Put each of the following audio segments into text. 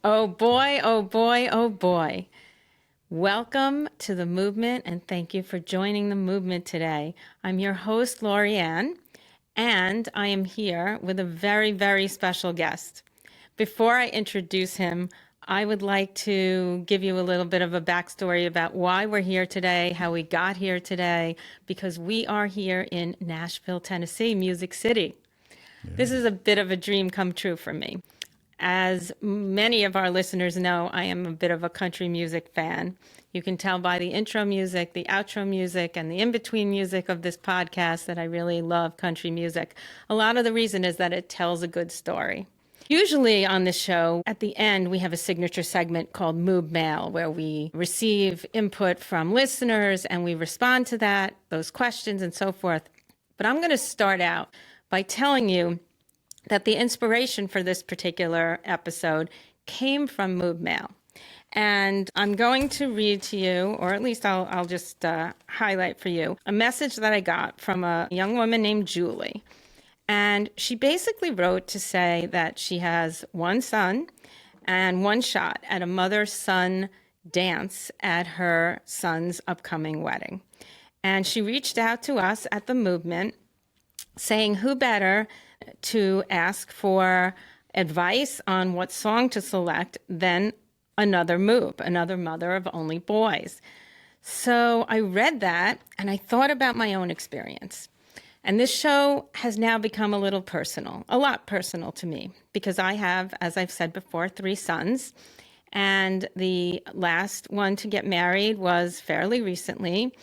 Oh boy, oh boy, oh boy. Welcome to the movement and thank you for joining the movement today. I'm your host, Laurie Ann, and I am here with a very, very special guest. Before I introduce him, I would like to give you a little bit of a backstory about why we're here today, how we got here today, because we are here in Nashville, Tennessee, Music City. Yeah. This is a bit of a dream come true for me. As many of our listeners know, I am a bit of a country music fan. You can tell by the intro music, the outro music, and the in-between music of this podcast that I really love country music. A lot of the reason is that it tells a good story. Usually on this show, at the end, we have a signature segment called Moob Mail, where we receive input from listeners and we respond to that, those questions and so forth. But I'm going to start out by telling you that the inspiration for this particular episode came from Moob Mail. And I'm going to read to you, or at least I'll just highlight for you, a message that I got from a young woman named Julie. And she basically wrote to say that she has one son and one shot at a mother-son dance at her son's upcoming wedding. And she reached out to us at the Movement saying who better to ask for advice on what song to select than another Moob, another mother of only boys. So I read that and I thought about my own experience. And this show has now become a little personal, a lot personal to me, because I have, as I've said before, 3 sons. And the last one to get married was fairly recently.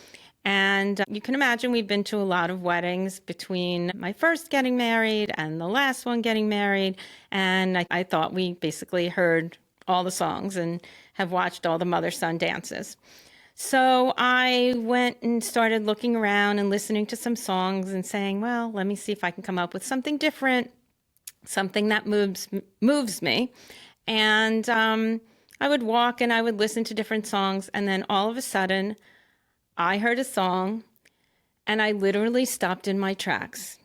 And you can imagine we've been to a lot of weddings between my first getting married and the last one getting married. And I thought we basically heard all the songs and have watched all the mother-son dances. So I went and started looking around and listening to some songs and saying, well, let me see if I can come up with something different, something that moves me. And I would walk and I would listen to different songs. And then all of a sudden, I heard a song and I literally stopped in my tracks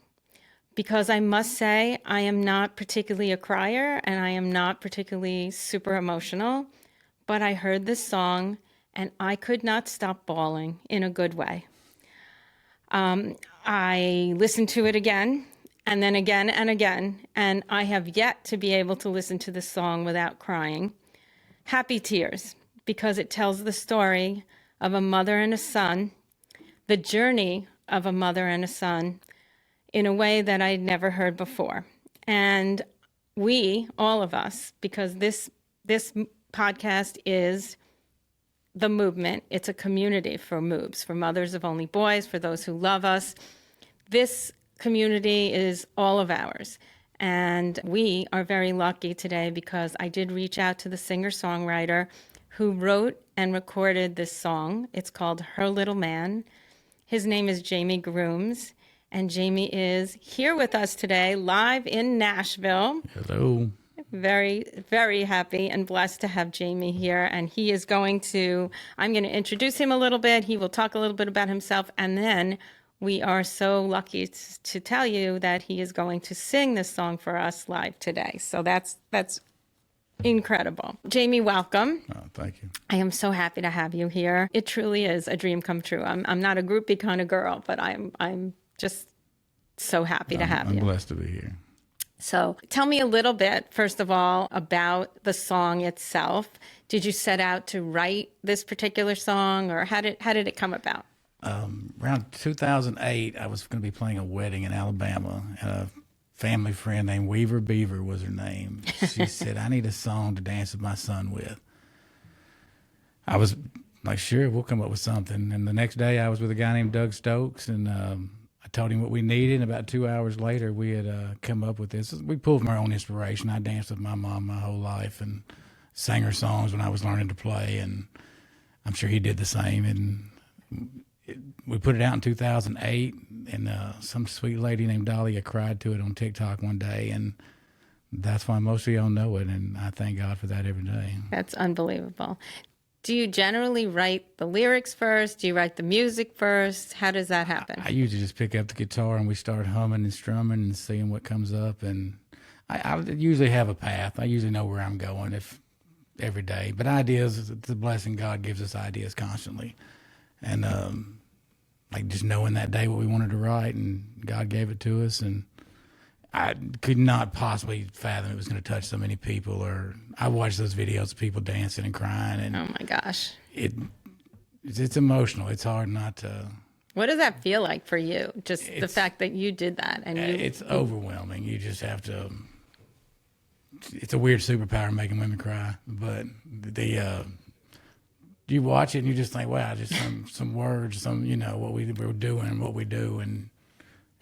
because I must say I am not particularly a crier and I am not particularly super emotional, but I heard this song and I could not stop bawling in a good way. I listened to it again and then again and again, and I have yet to be able to listen to this song without crying. Happy tears, because it tells the story of a mother and a son, the journey of a mother and a son in a way that I'd never heard before. And we, all of us, because this podcast is the movement, it's a community for moobs, for mothers of only boys, for those who love us. This community is all of ours. And we are very lucky today because I did reach out to the singer-songwriter who wrote and recorded this song. It's called Her Little Man. His name is Jami Grooms, and Jami is here with us today, live in Nashville. Hello. Very, very happy and blessed to have Jami here, and he is I'm going to introduce him a little bit. He will talk a little bit about himself, and then we are so lucky to tell you that he is going to sing this song for us live today. So that's incredible. Jami, welcome. Oh, thank you. I am so happy to have you here. It truly is a dream come true. I'm not a groupie kind of girl, but I'm just so happy to have you. I'm blessed to be here. So tell me a little bit, first of all, about the song itself. Did you set out to write this particular song, or how did it come about? Around 2008, I was going to be playing a wedding in Alabama, and a family friend named Weaver Beaver was her name. She said, I need a song to dance with my son with. I was like, sure, we'll come up with something. And the next day I was with a guy named Doug Stokes, and I told him what we needed. And about 2 hours later, we had come up with this. We pulled from our own inspiration. I danced with my mom my whole life and sang her songs when I was learning to play. And I'm sure he did the same. And we put it out in 2008, and some sweet lady named Dahlia cried to it on TikTok one day, and that's why most of y'all know it, and I thank God for that every day. That's unbelievable. Do you generally write the lyrics first? Do you write the music first? How does that happen? I usually just pick up the guitar and we start humming and strumming and seeing what comes up, and I usually have a path. I usually know where I'm going. If every day. But ideas, it's a blessing. God gives us ideas constantly. And like just knowing that day what we wanted to write, and God gave it to us. And I could not possibly fathom it was going to touch so many people. Or I watched those videos of people dancing and crying. And Oh my gosh. It's emotional. It's hard not to. What does that feel like for you? Just the fact that you did that, and it's overwhelming. You just have to. It's a weird superpower making women cry, but you watch it and you just think, wow, just some words, what we're doing, what we do, and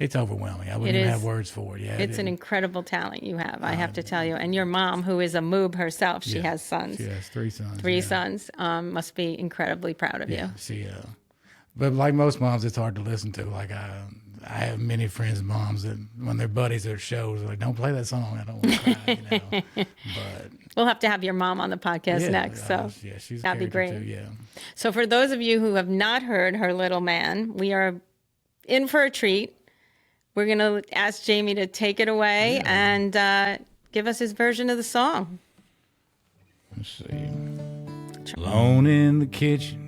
it's overwhelming. I wouldn't even have words for it. Yeah, it's an incredible talent you have, I have to tell you. And your mom, who is a moob herself, she has sons. She has 3 sons. Three sons. Must be incredibly proud of you. But like most moms, it's hard to listen to. Like I have many friends' moms that when their buddies at shows are like, "Don't play that song. I don't want to cry." But we'll have to have your mom on the podcast next. So she's that'd be great. Too, yeah. So for those of you who have not heard Her Little Man, we are in for a treat. We're going to ask Jami to take it away and give us his version of the song. Let's see. Alone in the kitchen.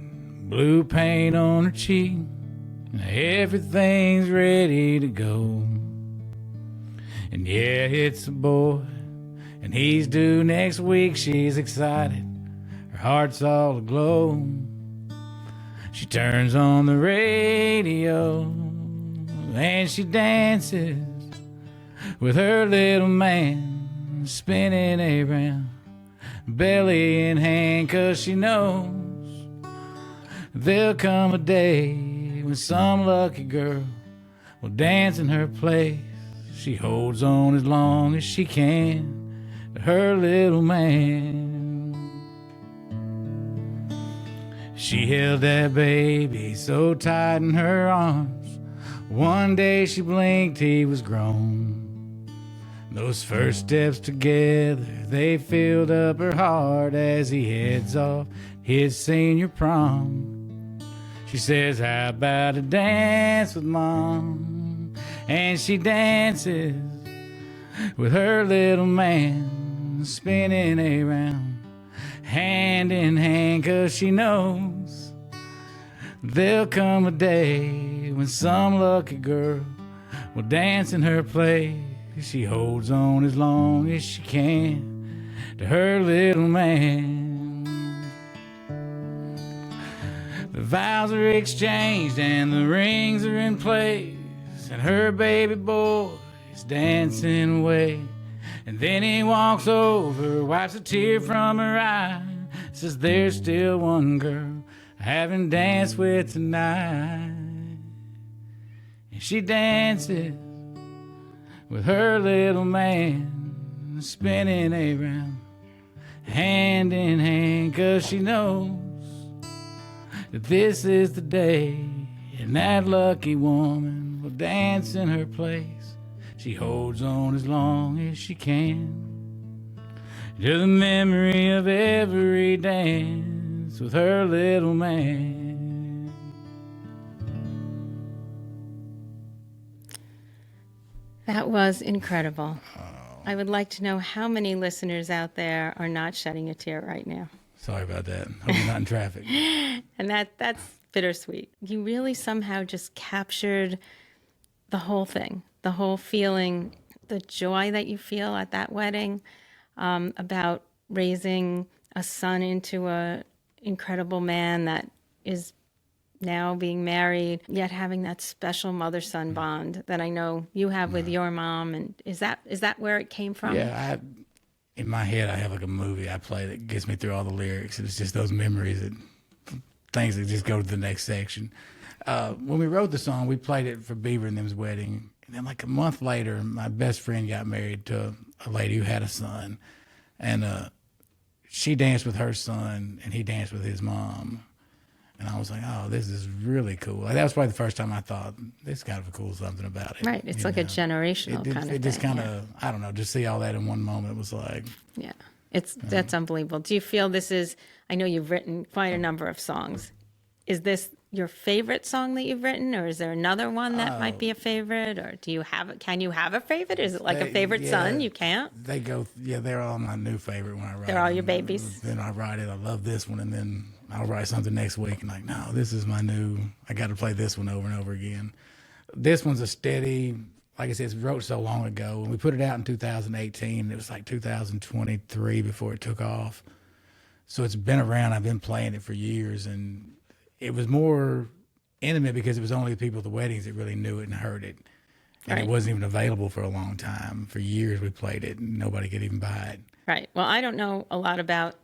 Blue paint on her cheek, and everything's ready to go. And yeah, it's a boy, and he's due next week. She's excited, her heart's all aglow. She turns on the radio, and she dances with her little man, spinning around, belly in hand, 'cause she knows there'll come a day when some lucky girl will dance in her place. She holds on as long as she can to her little man. She held that baby so tight in her arms. One day she blinked, he was grown. Those first steps together, they filled up her heart as he heads off his senior prom. She says, how about a dance with Mom? And she dances with her little man, spinning around, hand in hand, 'cause she knows there'll come a day when some lucky girl will dance in her place. She holds on as long as she can to her little man. The vows are exchanged and the rings are in place, and her baby boy is dancing away. And then he walks over, wipes a tear from her eye, says there's still one girl I haven't danced with tonight. And she dances with her little man, spinning around, hand in hand, 'cause she knows that this is the day, and that lucky woman will dance in her place. She holds on as long as she can to the memory of every dance with her little man. That was incredible. I would like to know how many listeners out there are not shedding a tear right now. Sorry about that. Hope you're not in traffic. And that's bittersweet. You really somehow just captured the whole thing, the whole feeling, the joy that you feel at that wedding, about raising a son into a incredible man that is now being married, yet having that special mother-son bond that I know you have with your mom. And is that where it came from? Yeah, in my head, I have like a movie I play that gets me through all the lyrics. And it's just those memories and things that just go to the next section. When we wrote the song, we played it for Beaver and them's wedding. And then like a month later, my best friend got married to a lady who had a son. And she danced with her son, and he danced with his mom. And I was like, oh, this is really cool. Like, that was probably the first time I thought, this got to be cool, something about it. Right. It's like a generational kind of thing. It just kind of, I don't know, just see all that in one moment. It was like. Yeah. That's unbelievable. Do you feel this is, I know you've written quite a number of songs. Is this your favorite song that you've written, or is there another one that might be a favorite, or can you have a favorite? Is it like a favorite son? You can't? They're all my new favorite when I write. They're all them. your babies? Then I write it, I love this one, and then I'll write something next week and like, no, this is my new, I got to play this one over and over again. This one's a steady, like I said, it's wrote so long ago, and we put it out in 2018. It was like 2023 before it took off. So it's been around. I've been playing it for years, and it was more intimate because it was only the people at the weddings that really knew it and heard it. And It wasn't even available for a long time. For years we played it, and nobody could even buy it. Right. Well, I don't know a lot about,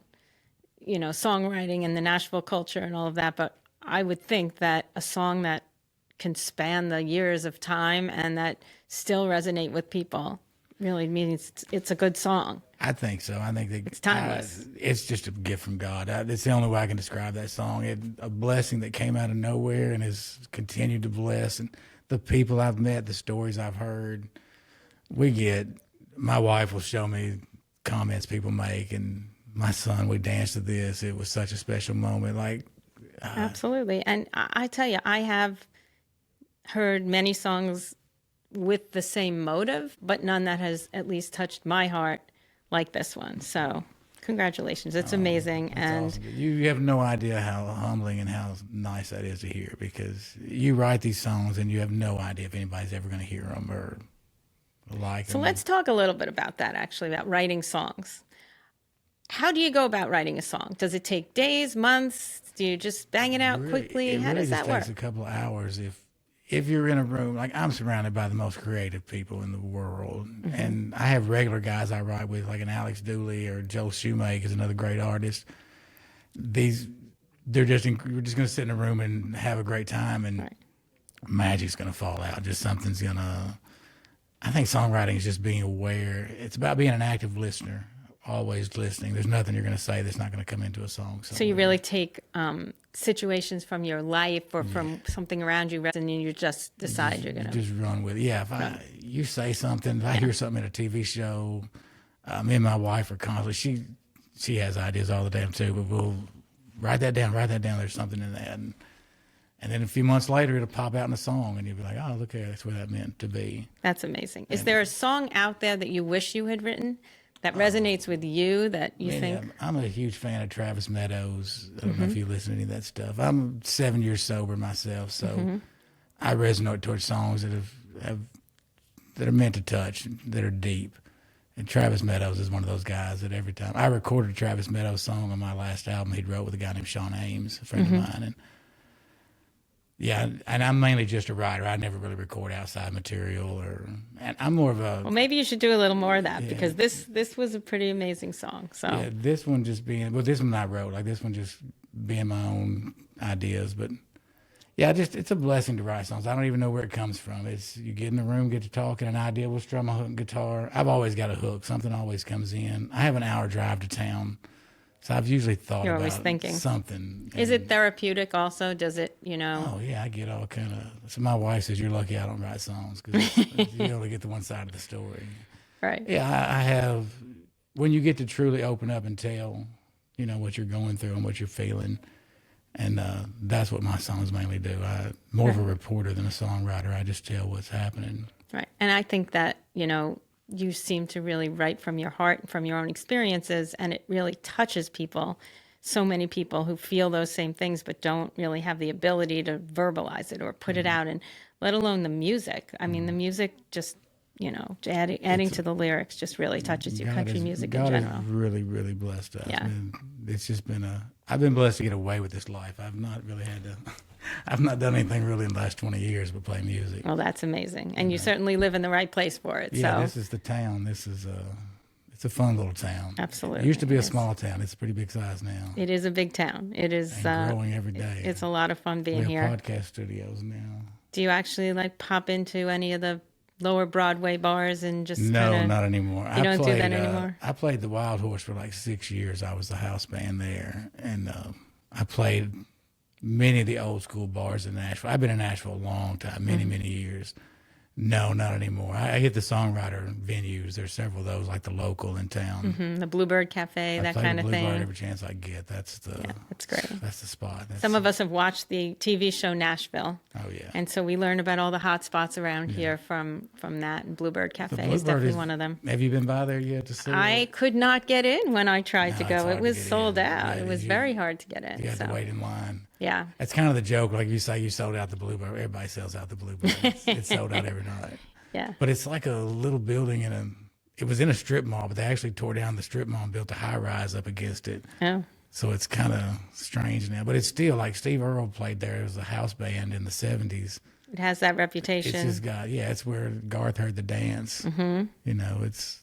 songwriting and the Nashville culture and all of that, but I would think that a song that can span the years of time and that still resonate with people really means it's a good song. I think so. I think that it's timeless. It's just a gift from God. It's the only way I can describe that song. A blessing that came out of nowhere and has continued to bless. And the people I've met, the stories I've heard, my wife will show me comments people make, and my son, we danced to this. It was such a special moment. Absolutely. And I tell you, I have heard many songs with the same motive, but none that has at least touched my heart like this one. So congratulations. It's amazing. And awesome. You have no idea how humbling and how nice that is to hear, because you write these songs and you have no idea if anybody's ever going to hear them or like them. So let's talk a little bit about that, actually, about writing songs. How do you go about writing a song? Does it take days, months? Do you just bang it out quickly? How does that work? It takes a couple of hours. If you're in a room, like I'm surrounded by the most creative people in the world, and I have regular guys I write with, like an Alex Dooley or Joe Shoemake is another great artist. We're just going to sit in a room and have a great time, and magic's going to fall out. Just something's going to. I think songwriting is just being aware. It's about being an active listener, always listening. There's nothing you're going to say that's not going to come into a song. So you really take situations from your life or from something around you, and you just decide you're going to just run with it. Yeah, you say something, if I hear something in a TV show, me and my wife are constantly. She has ideas all the time too, but we'll write that down. There's something in that, and then a few months later, it'll pop out in a song, and you'll be like, "Oh, look here, that's what that meant to be." That's amazing. Is there a song out there that you wish you had written that resonates with you, that you think? I'm a huge fan of Travis Meadows. I don't know if you listen to any of that stuff. I'm 7 years sober myself, so I resonate towards songs that are meant to touch, that are deep. And Travis Meadows is one of those guys that every time I recorded a Travis Meadows song on my last album, he wrote with a guy named Sean Ames, a friend of mine, and I'm mainly just a writer. I never really record outside material, and I'm more of a. Well, maybe you should do a little more of that, because this was a pretty amazing song. So this one just this one I wrote, like this one just being my own ideas, but it's a blessing to write songs. I don't even know where it comes from. It's you get in the room, get to talking, an idea will strum a hook and guitar. I've always got a hook. Something always comes in. I have an hour drive to town. So I've usually thought You're about always thinking. Something. Is it therapeutic also? Does it, Oh, yeah, I get all kind of... So my wife says, you're lucky I don't write songs, because you only get the one side of the story. Right. Yeah, I have... When you get to truly open up and tell, what you're going through and what you're feeling, and that's what my songs mainly do. I'm more of a reporter than a songwriter. I just tell what's happening. Right. And I think that, you seem to really write from your heart and from your own experiences, and it really touches people. So many people who feel those same things but don't really have the ability to verbalize it or put it out, and let alone the music. I mean, the music just, adding to the lyrics just really touches you. Country music in general. God has really, really blessed us. Yeah. It's just been I've been blessed to get away with this life. I've not really had to... I've not done anything really in the last 20 years but play music. Well, that's amazing. And you certainly live in the right place for it. Yeah, so. This is the town. It's a fun little town. Absolutely. It used to be a small town. It's a pretty big size now. It is a big town. It is and growing every day. It's a lot of fun being we have here. podcast studios now. Do you actually pop into any of the lower Broadway bars and just No, not anymore. You don't do that anymore? I played the Wild Horse for 6 years. I was the house band there, and I played many of the old school bars in Nashville. I've been in Nashville a long time, many years. No, not anymore. I hit the songwriter venues. There's several of those, like the local in town. The Bluebird Cafe, that kind of thing. Every chance I get. That's great. That's the spot. Some of us have watched the TV show Nashville. Oh yeah. And so we learn about all the hot spots around here from that. And Bluebird Cafe is definitely one of them. Have you been by there yet to see I it? could not get in when I tried to go. It was sold out. Yeah, it was very hard to get in. You had to wait in line. Yeah. That's kind of the joke. Like you say, you sold out the Bluebird. Everybody sells out the Bluebird. It's sold out every night. Yeah. But it's like a little building it was in a strip mall, but they actually tore down the strip mall and built a high rise up against it. Oh. So it's kind of strange now, but it's still like Steve Earle played there. It was a house band in the 70s. It has that reputation. It's just got, it's where Garth heard the dance. Mm-hmm. You know, it's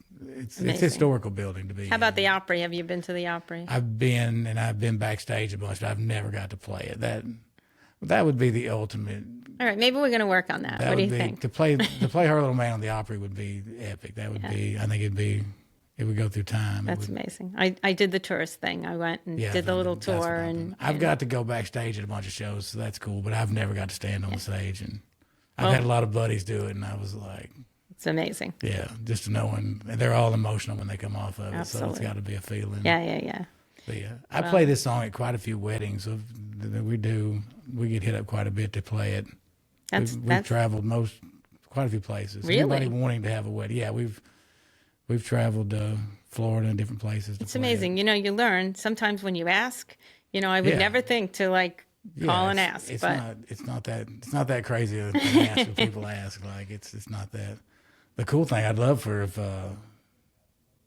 a historical building to be. How about the Opry? Have you been to the Opry? I've been backstage a bunch, but I've never got to play it. That would be the ultimate. All right, maybe we're going to work on that. What do you think? To play Her Little Man on the Opry would be epic. That would be. I think it would go through time. That's amazing. I did the tourist thing. I went and did the little tour, and I've got to go backstage at a bunch of shows, so that's cool. But I've never got to stand on the stage, and I've had a lot of buddies do it, and I was like, it's amazing. Yeah, just knowing they're all emotional when they come off of it, Absolutely. So it's got to be a feeling. Yeah. But I play this song at quite a few weddings. So we get hit up quite a bit to play it. We've traveled quite a few places. Really? Anybody wanting to have a wedding? Yeah, we've traveled to Florida and different places. It's amazing. You know, you learn sometimes when you ask. You know, I would never think to call and ask. It's but not that crazy to ask when people ask. Like it's not that. The cool thing I'd love for if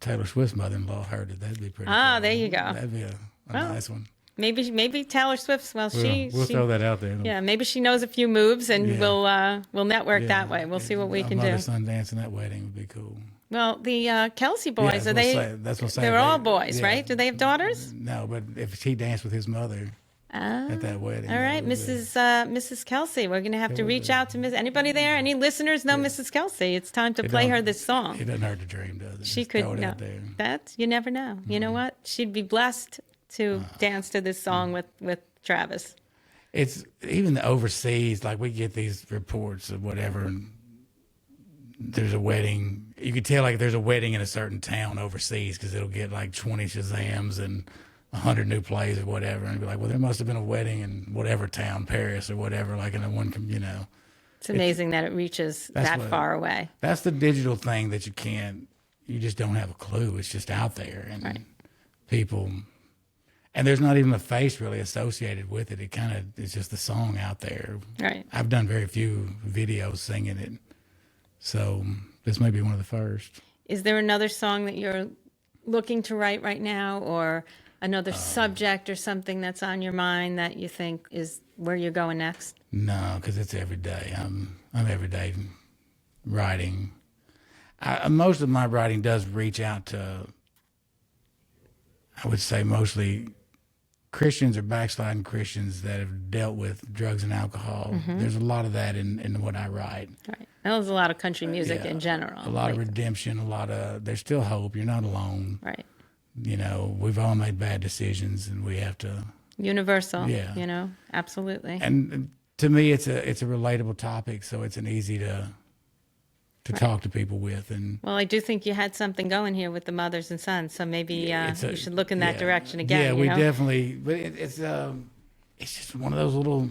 Taylor Swift's mother-in-law heard it. That'd be pretty. Ah, cool. There you go. That'd be a nice one. Maybe Taylor Swift's. Well, we'll throw that out there. Yeah, maybe she knows a few moves, and we'll network that way. We'll see what we can do. Mother-son dancing that wedding would be cool. Well, the Kelsey boys they're all boys, right? Do they have daughters? No, but if he danced with his mother at that wedding. All right, Mrs. Kelsey, we're going to have to reach out to anybody there. Any listeners know Mrs. Kelsey? It's time to play her this song. It doesn't hurt to dream, does it? She could know. You never know. You know what? She'd be blessed to dance to this song with Travis. It's even the overseas, like we get these reports of whatever, and there's a wedding. You could tell like there's a wedding in a certain town overseas because it'll get like 20 Shazams and 100 new plays or whatever, and be like, well, there must have been a wedding in whatever town, Paris or whatever, like in a one, you know. It's amazing that it reaches that far away. That's the digital thing that you just don't have a clue. It's just out there, and people, and there's not even a face really associated with it. It kind of is just the song out there. Right. I've done very few videos singing it, so this may be one of the first. Is there another song that you're looking to write right now, or another subject or something that's on your mind that you think is where you're going next? No, because it's every day. I'm every day writing. Most of my writing does reach out to, I would say, mostly Christians or backsliding Christians that have dealt with drugs and alcohol. Mm-hmm. There's a lot of that in what I write. Right. There's a lot of country music in general. A lot of redemption, there's still hope. You're not alone. Right. You know, we've all made bad decisions, and we have to. Universal. Yeah. You know, absolutely. And to me, it's a relatable topic, so it's an easy to talk to people with. And well, I do think you had something going here with the mothers and sons, so maybe you should look in that direction again. Yeah, we definitely. But it's just one of those little.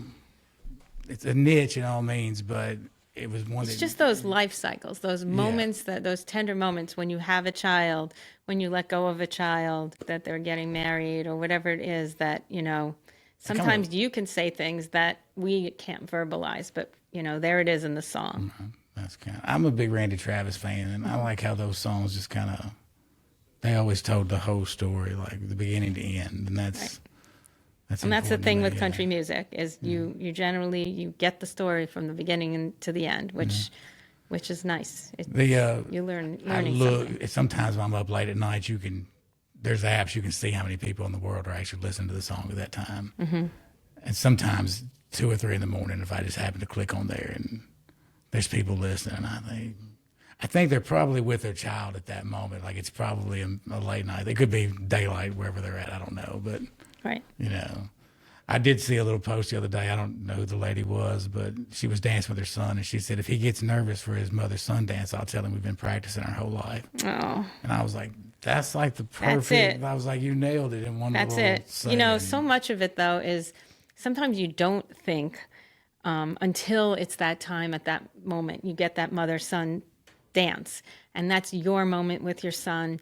It's a niche in all means, but. It was one. It's just those life cycles, those moments, those tender moments when you have a child, when you let go of a child, that they're getting married or whatever it is that, you know, sometimes you can say things that we can't verbalize, but, you know, there it is in the song. Mm-hmm. I'm a big Randy Travis fan, and I like how those songs just kind of, they always told the whole story, like the beginning to end, and that's. Right. And that's the thing with country music is you generally get the story from the beginning to the end, which is nice. You learning something. Sometimes when I'm up late at night, there's apps you can see how many people in the world are actually listening to the song at that time. Mm-hmm. And sometimes 2 or 3 in the morning, if I just happen to click on there and there's people listening, I think they're probably with their child at that moment. Like it's probably a late night. It could be daylight wherever they're at. I don't know, but. Right. You know, I did see a little post the other day. I don't know who the lady was, but she was dancing with her son, and she said, if he gets nervous for his mother-son dance, I'll tell him we've been practicing our whole life. Oh, And I was like, that's like the That's perfect. it. I was like, you nailed it in one that's little it. saying. So much of it, though, is sometimes you don't think until it's that time at that moment. You get that mother-son dance, and that's your moment with your son.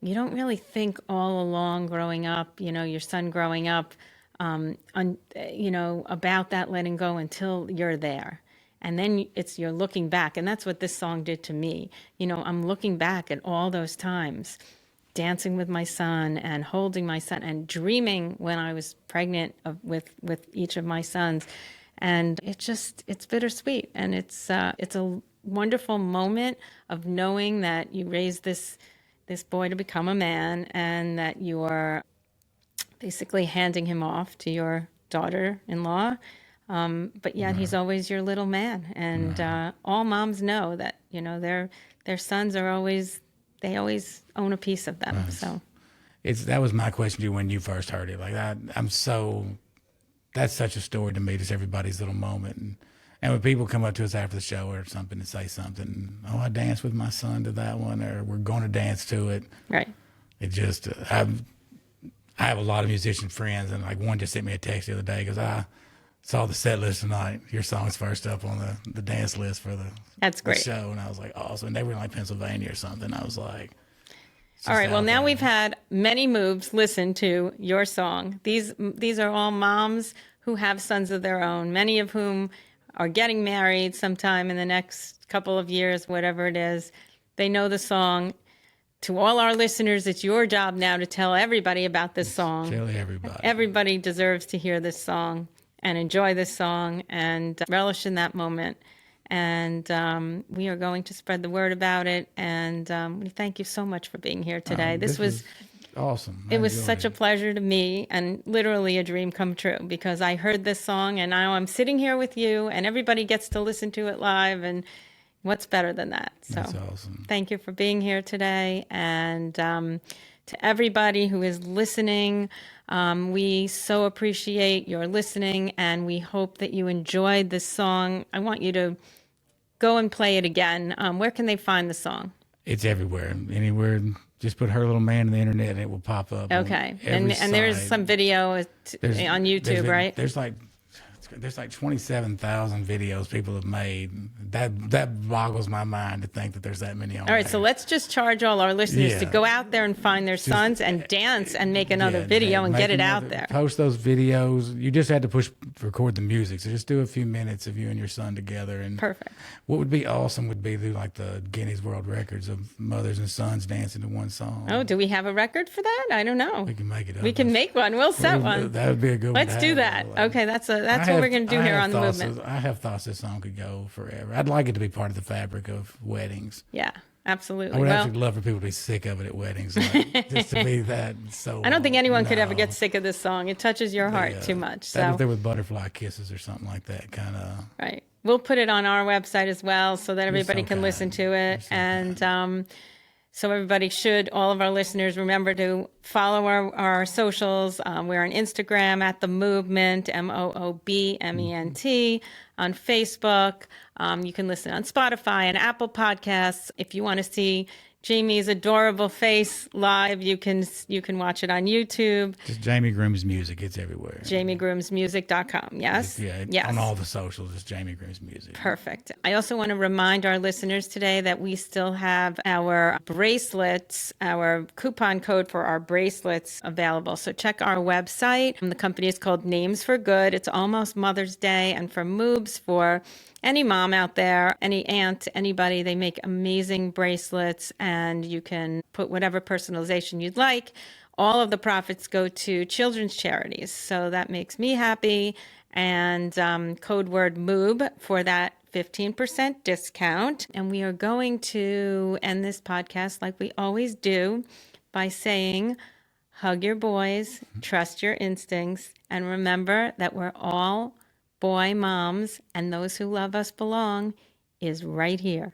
You don't really think all along growing up, your son growing up, about that letting go until you're there. And then you're looking back. And that's what this song did to me. I'm looking back at all those times, dancing with my son and holding my son and dreaming when I was pregnant with each of my sons. And it's bittersweet. And it's a wonderful moment of knowing that you raised this boy to become a man, and that you are basically handing him off to your daughter-in-law. But yet he's always your little man. And all moms know that, their sons are they always own a piece of them. Right. So That was my question to you when you first heard it. Like that's such a story to me, just everybody's little moment. And when people come up to us after the show or something and say something, oh, I danced with my son to that one, or we're going to dance to it. right. It just, I have a lot of musician friends, and like one just sent me a text the other day because I saw the set list tonight. Your song's first up on the dance list for That's the great. show, and I was like, awesome. And they were in like Pennsylvania or something. I was like, All right. Well, out now there. we've had many moves listen to your song. These are all moms who have sons of their own, many of whom are getting married sometime in the next couple of years, whatever it is. They know the song. To all our listeners, it's your job now to tell everybody about this song. Tell everybody. Everybody deserves to hear this song and enjoy this song and relish in that moment. And we are going to spread the word about it. And we thank you so much for being here today. This was awesome. It was such a pleasure to me, and literally a dream come true, because I heard this song and now I'm sitting here with you and everybody gets to listen to it live, and what's better than that? So That's awesome. thank you for being here today. And to everybody who is listening, we so appreciate your listening, and we hope that you enjoyed this song. I want you to go and play it again. Where can they find the song? It's everywhere. Anywhere. Just put Her Little Man in the internet and it will pop up. Okay. And there's some video on YouTube, right? There's like 27,000 videos people have made. That boggles my mind to think that there's that many on All right, there. so let's just charge all our listeners to Yeah. go out there and find their sons and dance and make another video and make get it out another- there. Post those videos. You just had to record the music. So just do a few minutes of you and your son together. And Perfect. what would be awesome would be do like the Guinness World Records of mothers and sons dancing to one song. Oh, do we have a record for that? I don't know. We can make it up. We can make one. We'll set one. That would be a good one. Let's to do have. that. Like, Okay, that's what we're going to do here on the movement. I have thoughts this song could go forever. I'd like it to be part of the fabric of weddings. Yeah, absolutely. I would Well, actually love for people to be sick of it at weddings, like, just to be that. So I don't think anyone could ever no. get sick of this song. It touches your heart too much. That So if there was butterfly kisses or something like that, kind of. right. We'll put it on our website as well so that everybody so can listen kind. to it. And so everybody should, all of our listeners, remember to follow our socials. We're on Instagram at The MOOBment, MOOBment, on Facebook. You can listen on Spotify and Apple Podcasts. If you want to see Jamie's adorable face live, you can watch it on YouTube. Just Jami Grooms music. It's everywhere. JamiGroomsMusic.com. Yes? Yeah. Yes. On all the socials, it's Jami Grooms music. Perfect. I also want to remind our listeners today that we still have our bracelets, our coupon code for our bracelets available. So check our website. The company is called Names for Good. It's almost Mother's Day. And for Moobs, for any mom out there, any aunt, anybody, they make amazing bracelets, and you can put whatever personalization you'd like. All of the profits go to children's charities. So that makes me happy. And code word MOOB for that 15% discount. And we are going to end this podcast like we always do by saying, hug your boys, trust your instincts, and remember that we're all boy moms, and those who love us belong is right here.